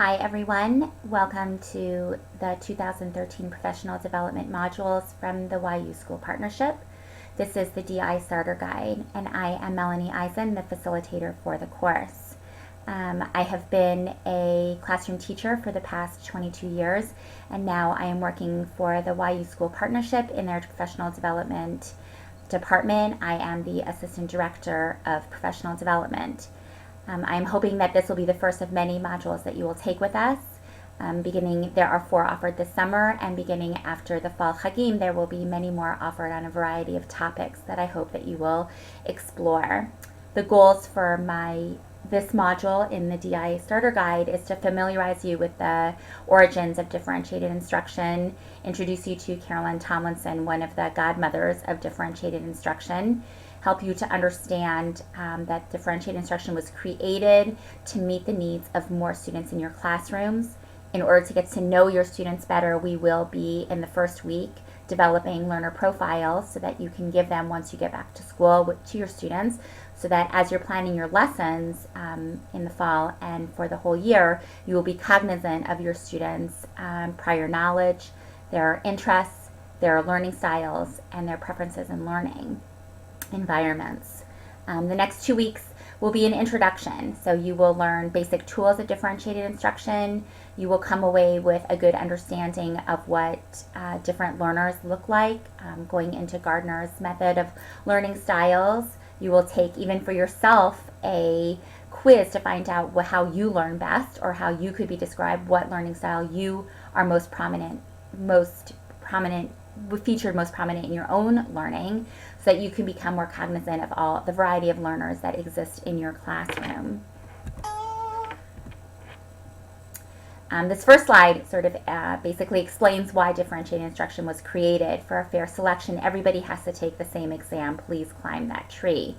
Hi everyone, welcome to the 2013 Professional Development Modules from the YU School Partnership. This is the DI Starter Guide, and I am Melanie Eisen, the facilitator for the course. I have been a classroom teacher for the past 22 years, and now I am working for the YU School Partnership in their Professional Development Department. I am the Assistant Director of Professional Development. I'm hoping that this will be the first of many modules that you will take with us. There are 4 offered this summer, and beginning after the Fall Chagim, there will be many more offered on a variety of topics that I hope that you will explore. The goals for this module in the DI Starter Guide is to familiarize you with the origins of differentiated instruction, introduce you to Carolyn Tomlinson, one of the godmothers of differentiated instruction, help you to understand that differentiated instruction was created to meet the needs of more students in your classrooms. In order to get to know your students better, we will be, in the first week, developing learner profiles so that you can give them once you get back to school to your students, so that as you're planning your lessons in the fall and for the whole year, you will be cognizant of your students' prior knowledge, their interests, their learning styles, and their preferences in learning environments. The next 2 weeks will be an introduction, so you will learn basic tools of differentiated instruction. You will come away with a good understanding of what different learners look like, going into Gardner's method of learning styles. You will take, even for yourself, a quiz to find out how you learn best, or how you could be described what learning style you are featured most prominent in your own learning, so that you can become more cognizant of all the variety of learners that exist in your classroom. This first slide sort of basically explains why differentiated instruction was created. For a fair selection, everybody has to take the same exam. Please climb that tree.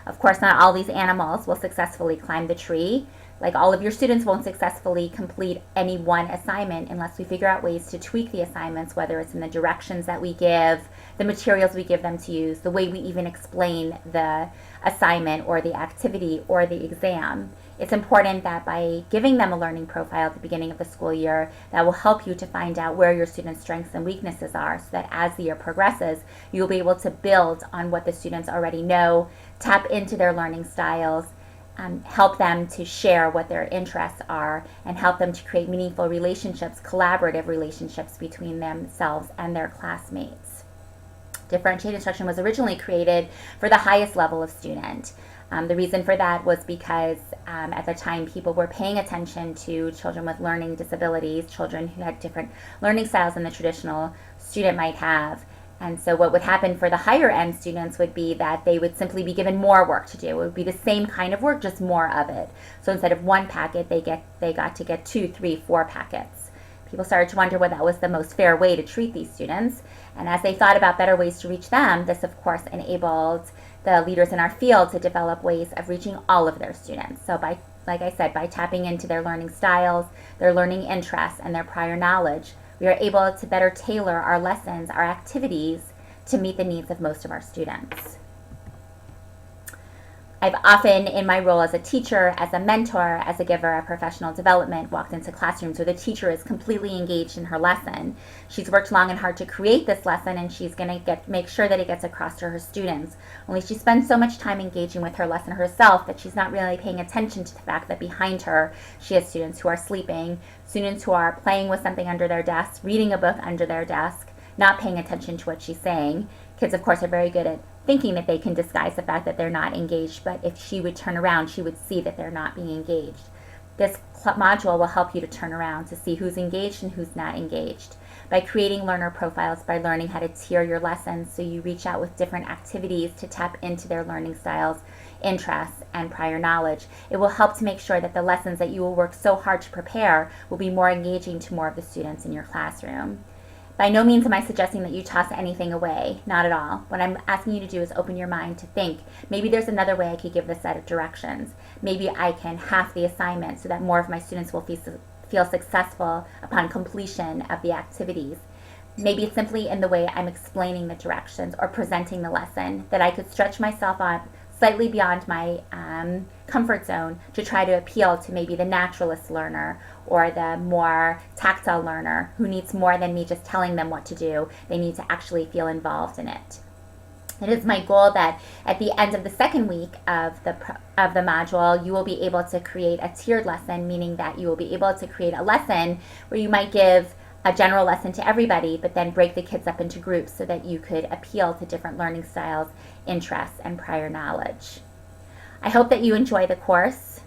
Of course, not all these animals will successfully climb the tree. Like, all of your students won't successfully complete any one assignment unless we figure out ways to tweak the assignments, whether it's in the directions that we give, the materials we give them to use, the way we even explain the assignment or the activity or the exam. It's important that by giving them a learning profile at the beginning of the school year, that will help you to find out where your students' strengths and weaknesses are, so that as the year progresses, you'll be able to build on what the students already know, tap into their learning styles, help them to share what their interests are, and help them to create meaningful relationships, collaborative relationships between themselves and their classmates. Differentiated instruction was originally created for the highest level of student. The reason for that was because at the time people were paying attention to children with learning disabilities, children who had different learning styles than the traditional student might have. And so what would happen for the higher end students would be that they would simply be given more work to do. It would be the same kind of work, just more of it. So instead of 1 packet, they got to get 2, 3, 4 packets. People started to wonder whether that was the most fair way to treat these students. And as they thought about better ways to reach them, this of course enabled the leaders in our field to develop ways of reaching all of their students. So like I said, by tapping into their learning styles, their learning interests, and their prior knowledge, we are able to better tailor our lessons, our activities, to meet the needs of most of our students. I've often, in my role as a teacher, as a mentor, as a giver of professional development, walked into classrooms where the teacher is completely engaged in her lesson. She's worked long and hard to create this lesson, and she's going to make sure that it gets across to her students. Only she spends so much time engaging with her lesson herself that she's not really paying attention to the fact that behind her she has students who are sleeping, students who are playing with something under their desk, reading a book under their desk, not paying attention to what she's saying. Kids, of course, are very good at thinking that they can disguise the fact that they're not engaged, but if she would turn around, she would see that they're not being engaged. This module will help you to turn around to see who's engaged and who's not engaged. By creating learner profiles, by learning how to tier your lessons so you reach out with different activities to tap into their learning styles, interests, and prior knowledge, it will help to make sure that the lessons that you will work so hard to prepare will be more engaging to more of the students in your classroom. By no means am I suggesting that you toss anything away, not at all. What I'm asking you to do is open your mind to think, maybe there's another way I could give this set of directions. Maybe I can half the assignment so that more of my students will feel successful upon completion of the activities. Maybe it's simply in the way I'm explaining the directions or presenting the lesson that I could stretch myself slightly beyond my comfort zone to try to appeal to maybe the naturalist learner or the more tactile learner who needs more than me just telling them what to do. They need to actually feel involved in it. It is my goal that at the end of the second week of the module, you will be able to create a tiered lesson, meaning that you will be able to create a lesson where you might give a general lesson to everybody, but then break the kids up into groups so that you could appeal to different learning styles, interests, and prior knowledge. I hope that you enjoy the course.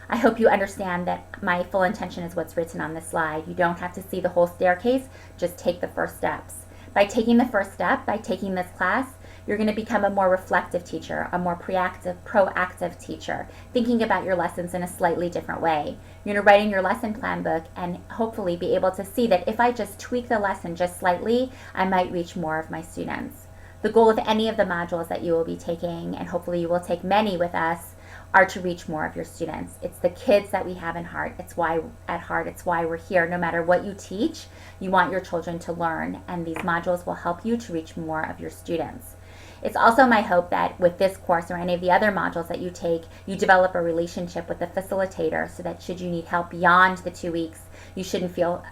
I hope you understand that my full intention is what's written on this slide. You don't have to see the whole staircase, just take the first steps. By taking the first step, by taking this class, you're going to become a more reflective teacher, a more proactive teacher, thinking about your lessons in a slightly different way. You're going to write in your lesson plan book and hopefully be able to see that if I just tweak the lesson just slightly, I might reach more of my students. The goal of any of the modules that you will be taking, and hopefully you will take many with us, are to reach more of your students. It's the kids that we have in heart. It's why we're here. No matter what you teach, you want your children to learn, and these modules will help you to reach more of your students. It's also my hope that with this course or any of the other modules that you take, you develop a relationship with the facilitator so that should you need help beyond the 2 weeks, you shouldn't feel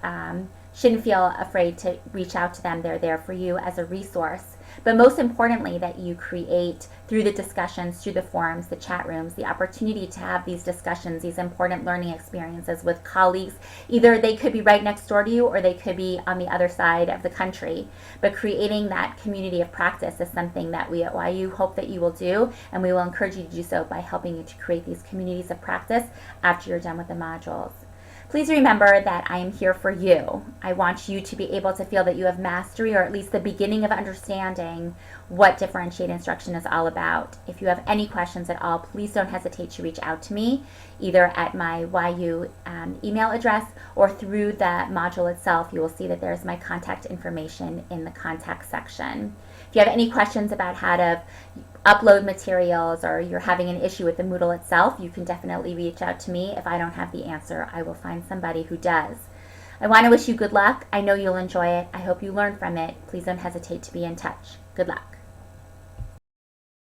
afraid to reach out to them. They're there for you as a resource. But most importantly, that you create through the discussions, through the forums, the chat rooms, the opportunity to have these discussions, these important learning experiences with colleagues. Either they could be right next door to you or they could be on the other side of the country. But creating that community of practice is something that we at YU hope that you will do, and we will encourage you to do so by helping you to create these communities of practice after you're done with the modules. Please remember that I am here for you. I want you to be able to feel that you have mastery, or at least the beginning of understanding what differentiated instruction is all about. If you have any questions at all, please don't hesitate to reach out to me, either at my YU email address or through the module itself. You will see that there's my contact information in the contact section. If you have any questions about how to upload materials or you're having an issue with the Moodle itself, you can definitely reach out to me. If I don't have the answer, I will find somebody who does. I want to wish you good luck. I know you'll enjoy it. I hope you learn from it. Please don't hesitate to be in touch. Good luck.